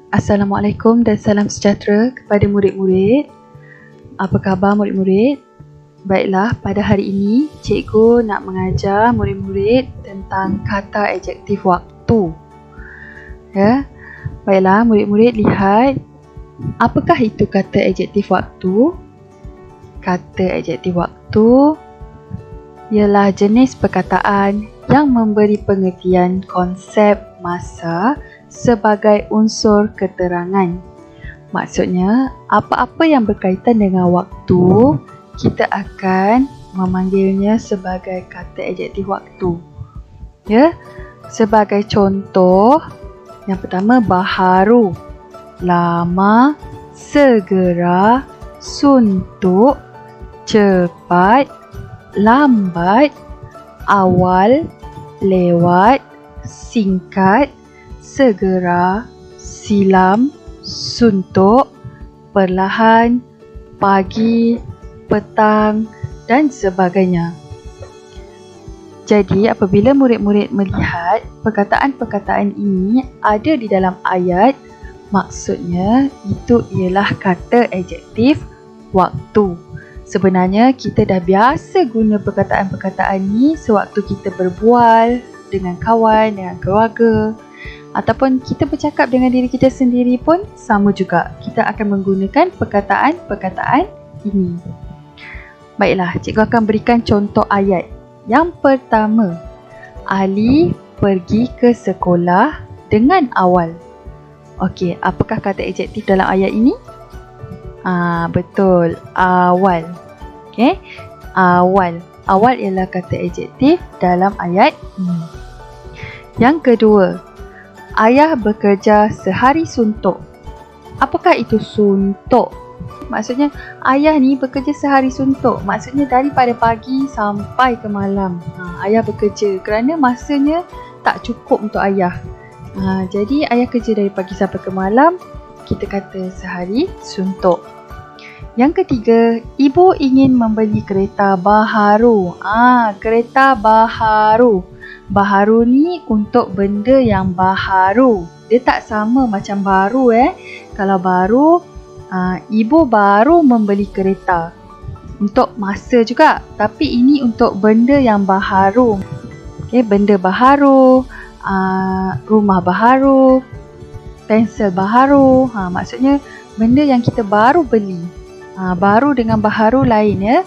Assalamualaikum dan salam sejahtera kepada murid-murid. Apa khabar murid-murid? Baiklah, pada hari ini cikgu nak mengajar murid-murid tentang kata adjektif waktu. Ya. Baiklah, murid-murid lihat, apakah itu kata adjektif waktu? Kata adjektif waktu ialah jenis perkataan yang memberi pengertian konsep masa sebagai unsur keterangan. Maksudnya, apa-apa yang berkaitan dengan waktu, kita akan memanggilnya sebagai kata adjektif waktu. Ya, sebagai contoh, yang pertama baharu, lama, segera, suntuk, cepat, lambat, awal, lewat, singkat, segera, silam, suntuk, perlahan, pagi, petang dan sebagainya. Jadi apabila murid-murid melihat perkataan-perkataan ini ada di dalam ayat, maksudnya itu ialah kata adjektif waktu. Sebenarnya kita dah biasa guna perkataan-perkataan ni sewaktu kita berbual dengan kawan, dengan keluarga, ataupun kita bercakap dengan diri kita sendiri pun sama juga. Kita akan menggunakan perkataan-perkataan ini. Baiklah, cikgu akan berikan contoh ayat. Yang pertama, Ali pergi ke sekolah dengan awal. Okey, apakah kata adjektif dalam ayat ini? Betul, awal. Okey, awal. Awal ialah kata adjektif dalam ayat ini. Yang kedua, ayah bekerja sehari suntuk. Apakah itu suntuk? Maksudnya ayah ni bekerja sehari suntuk. Maksudnya daripada pagi sampai ke malam. Ayah bekerja kerana masanya tak cukup untuk ayah. Jadi ayah kerja dari pagi sampai ke malam. Kita kata sehari suntuk. Yang ketiga, ibu ingin membeli kereta baharu. Kereta baharu. Baharu ni untuk benda yang baharu. Dia tak sama macam baru Kalau baru, ibu baru membeli kereta. Untuk masa juga. Tapi ini untuk benda yang baharu. Okay, benda baharu, rumah baharu, pensel baharu. Maksudnya benda yang kita baru beli. Baru dengan baharu lain ya.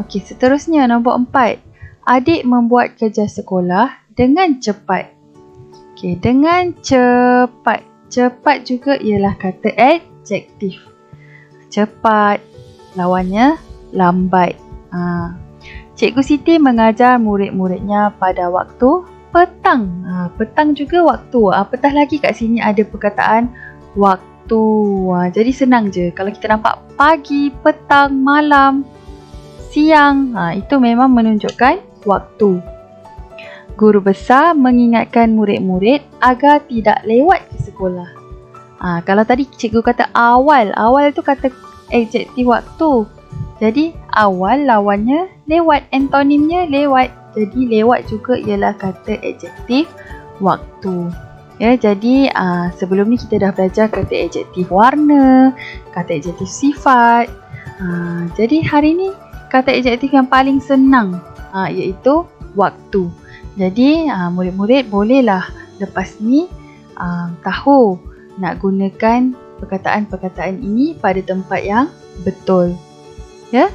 Okey, seterusnya nombor 4. Adik membuat kerja sekolah dengan cepat. Okey, dengan cepat. Cepat juga ialah kata adjektif. Cepat, lawannya lambat. Cikgu Siti mengajar murid-muridnya pada waktu petang. Petang juga waktu. Apatah lagi kat sini ada perkataan waktu. Jadi senang je. Kalau kita nampak pagi, petang, malam, siang, itu memang menunjukkan waktu. Guru besar mengingatkan murid-murid agar tidak lewat ke sekolah. Kalau tadi cikgu kata awal. Awal tu kata adjektif waktu. Jadi awal lawannya lewat. Antonimnya lewat. Jadi lewat juga ialah kata adjektif waktu. Ya, jadi sebelum ni kita dah belajar kata adjektif warna, kata adjektif sifat. Jadi hari ni kata adjektif yang paling senang iaitu waktu. Jadi murid-murid bolehlah lepas ni tahu nak gunakan perkataan-perkataan ini pada tempat yang betul. Ya?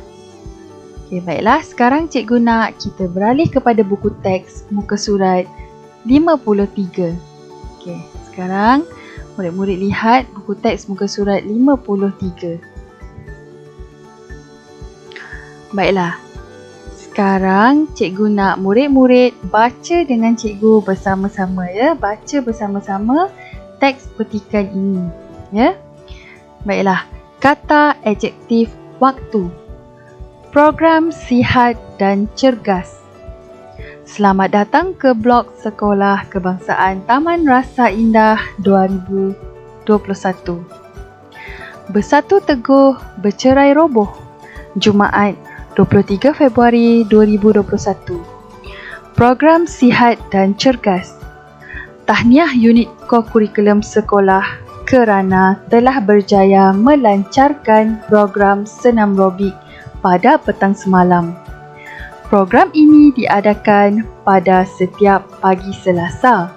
Okey, baiklah. Sekarang cikgu nak kita beralih kepada buku teks muka surat 53. Okey, sekarang murid-murid lihat buku teks muka surat 53. Baiklah. Sekarang cikgu nak murid-murid baca dengan cikgu bersama-sama ya. Baca bersama-sama teks petikan ini ya. Baiklah. Kata adjektif waktu. Program sihat dan cergas. Selamat datang ke blok Sekolah Kebangsaan Taman Rasa Indah 2021. Bersatu teguh, bercerai roboh. Jumaat 23 Februari 2021. Program sihat dan cergas. Tahniah unit kokurikulum sekolah kerana telah berjaya melancarkan program senam robik pada petang semalam. Program ini diadakan pada setiap pagi Selasa.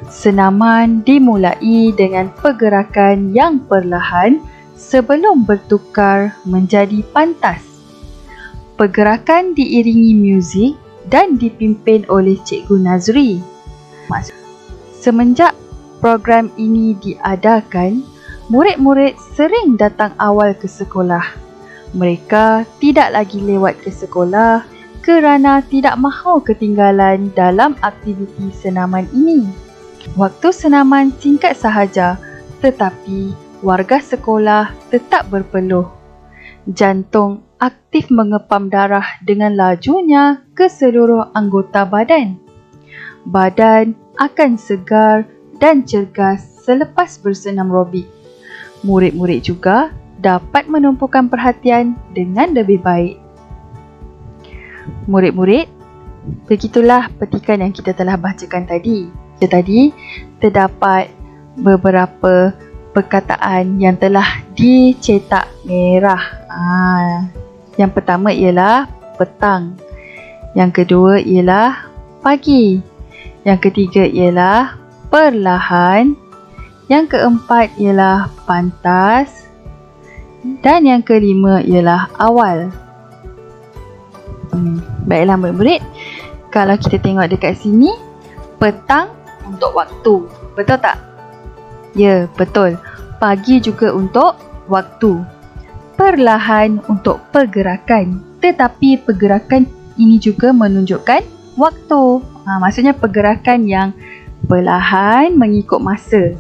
Senaman dimulai dengan pergerakan yang perlahan sebelum bertukar menjadi pantas. Pergerakan diiringi muzik dan dipimpin oleh Cikgu Nazri. Semenjak program ini diadakan, murid-murid sering datang awal ke sekolah. Mereka tidak lagi lewat ke sekolah kerana tidak mahu ketinggalan dalam aktiviti senaman ini. Waktu senaman singkat sahaja, tetapi warga sekolah tetap berpeluh. Jantung aktif mengepam darah dengan lajunya ke seluruh anggota badan. Badan akan segar dan cergas selepas bersenam robik. Murid-murid juga dapat menumpukan perhatian dengan lebih baik. Murid-murid, begitulah petikan yang kita telah bacakan tadi. Tadi terdapat beberapa perkataan yang telah dicetak merah. Yang pertama ialah petang. Yang kedua ialah pagi. Yang ketiga ialah perlahan. Yang keempat ialah pantas. Dan yang kelima ialah awal. Baiklah murid-murid, kalau kita tengok dekat sini, petang untuk waktu. Betul tak? Ya, betul. Pagi juga untuk waktu. Perlahan untuk pergerakan. Tetapi pergerakan ini juga menunjukkan waktu. Maksudnya pergerakan yang perlahan mengikut masa.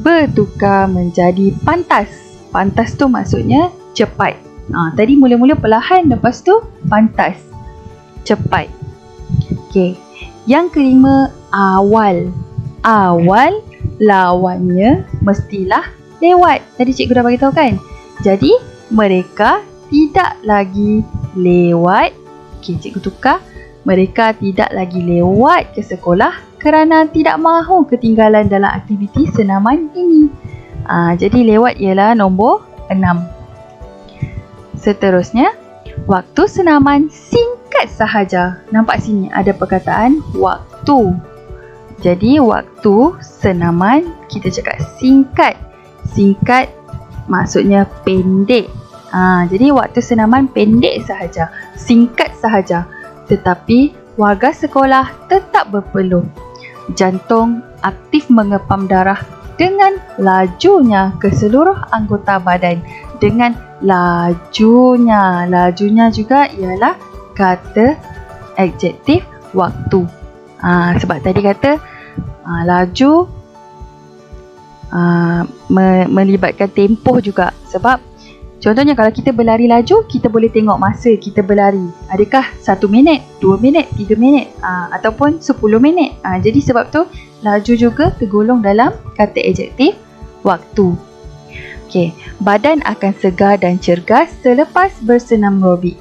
Bertukar menjadi pantas. Pantas tu maksudnya cepat. Tadi mula-mula perlahan, lepas tu pantas. Cepat. Okey. Yang kelima, awal. Awal lawannya mestilah lewat. Tadi cikgu dah beritahu kan? Jadi, mereka tidak lagi lewat. Okey, cikgu tukar. Mereka tidak lagi lewat ke sekolah kerana tidak mahu ketinggalan dalam aktiviti senaman ini. Jadi, lewat ialah nombor 6. Seterusnya, waktu senaman singkat sahaja. Nampak sini ada perkataan waktu. Jadi waktu senaman kita cakap singkat. Singkat maksudnya pendek. Jadi waktu senaman pendek sahaja, singkat sahaja. Tetapi warga sekolah tetap berpeluh. Jantung aktif mengepam darah dengan lajunya ke seluruh anggota badan. Dengan lajunya. Lajunya juga ialah kata adjektif waktu. Sebab tadi kata laju melibatkan tempoh juga. Sebab contohnya kalau kita berlari laju, kita boleh tengok masa kita berlari. Adakah 1 minit, 2 minit, 3 minit ataupun 10 minit. Jadi sebab tu laju juga tergolong dalam kata adjektif waktu. Okey, badan akan segar dan cergas selepas bersenam robik.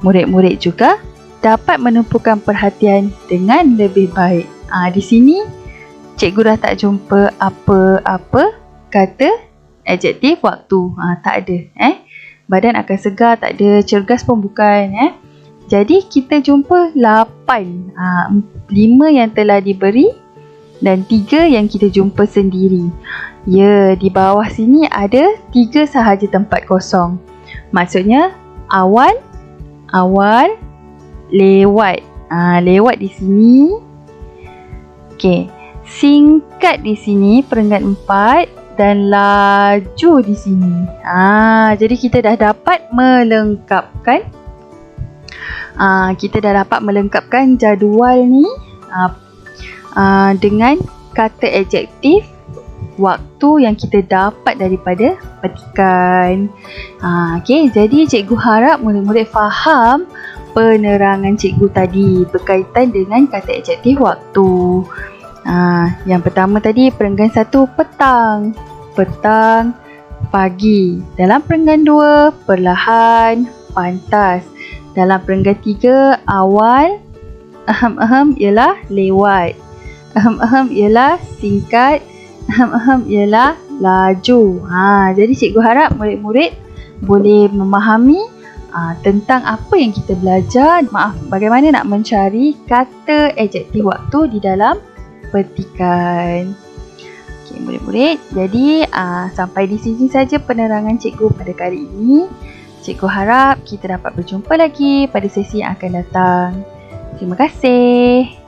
Murid-murid juga dapat menumpukan perhatian dengan lebih baik. Di sini cikgu dah tak jumpa apa-apa kata adjektif waktu. Tak ada. Badan akan segar, tak ada, cergas pun bukan. Jadi kita jumpa 8. 5 yang telah diberi dan 3 yang kita jumpa sendiri. Ya, di bawah sini ada 3 sahaja tempat kosong. Maksudnya awal, lewat. Lewat di sini. Okey, singkat di sini peringkat 4 dan laju di sini. Jadi kita dah dapat melengkapkan. Kita dah dapat melengkapkan jadual ni dengan kata adjektif waktu yang kita dapat daripada petikan. Okey, jadi cikgu harap murid-murid faham penerangan cikgu tadi berkaitan dengan kata adjektif waktu. Yang pertama tadi perenggan 1 petang. Petang, pagi. Dalam perenggan 2 perlahan, pantas. Dalam perenggan 3 awal, ialah lewat. Ialah singkat. Ialah laju. Jadi cikgu harap murid-murid boleh memahami tentang apa yang kita belajar. Bagaimana nak mencari kata adjektif waktu di dalam petikan. Okey, murid-murid. Jadi sampai di sini saja penerangan cikgu pada kali ini. Cikgu harap kita dapat berjumpa lagi pada sesi yang akan datang. Terima kasih.